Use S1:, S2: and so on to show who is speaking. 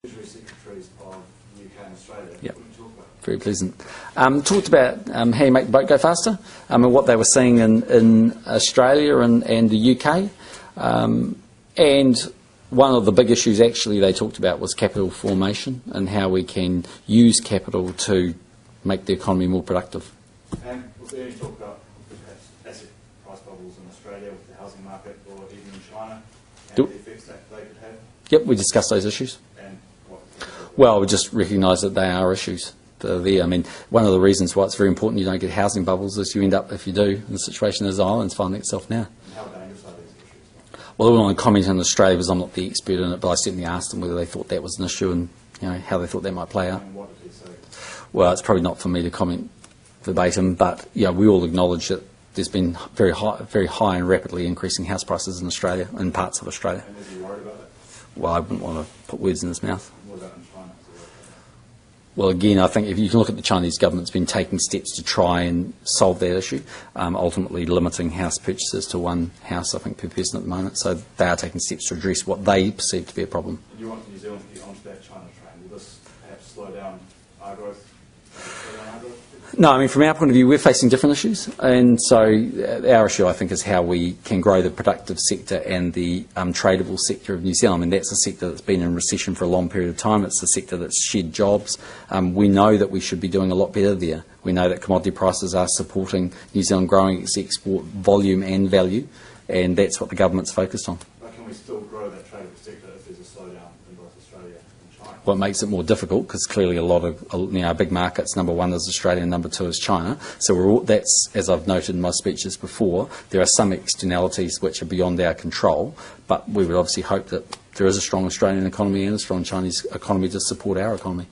S1: Treasury Secretaries of the UK and Australia.
S2: Yep.
S1: What did you talk about?
S2: Very pleasant. Talked about how you make the boat go faster, and what they were seeing in Australia and the UK. And one of the big issues actually they talked about was capital formation and how we can use capital to make the economy more productive.
S1: And was there any talk about perhaps asset price bubbles in Australia with the housing market or even in China and the effects that they could have?
S2: Yep, we discussed those issues.
S1: And what?
S2: Well, we just recognise that they are issues. They're there. I mean, one of the reasons why it's very important you don't get housing bubbles is you end up, if you do, in the situation as Ireland's finding itself now.
S1: And how dangerous are these issues?
S2: Well, I wouldn't want to comment on Australia because I'm not the expert in it, but I certainly asked them whether they thought that was an issue and how they thought that might play out.
S1: And what did he say?
S2: Well, it's probably not for me to comment verbatim, but we all acknowledge that there's been very high and rapidly increasing house prices in Australia, in parts of Australia.
S1: And is he worried about that?
S2: Well, I wouldn't want to put words in his mouth.
S1: What about in China?
S2: Well, again, I think if you can look at the Chinese government's been taking steps to try and solve that issue, ultimately limiting house purchases to one house, I think, per person at the moment. So they are taking steps to address what they perceive to be a problem.
S1: And you want New Zealand to get onto that China train. Will this perhaps slow down our growth?
S2: No, I mean, from our point of view, we're facing different issues. And so our issue, I think, is how we can grow the productive sector and the tradable sector of New Zealand. I mean, that's a sector that's been in recession for a long period of time. It's a sector that's shed jobs. We know that we should be doing a lot better there. We know that commodity prices are supporting New Zealand growing its export volume and value, and that's what the government's focused on.
S1: But can we still grow that tradable sector if there's a slowdown in both Australia and China?
S2: What makes it more difficult, because clearly a lot of our big markets, number one is Australia and number two is China. So that's, as I've noted in my speeches before, there are some externalities which are beyond our control, but we would obviously hope that there is a strong Australian economy and a strong Chinese economy to support our economy.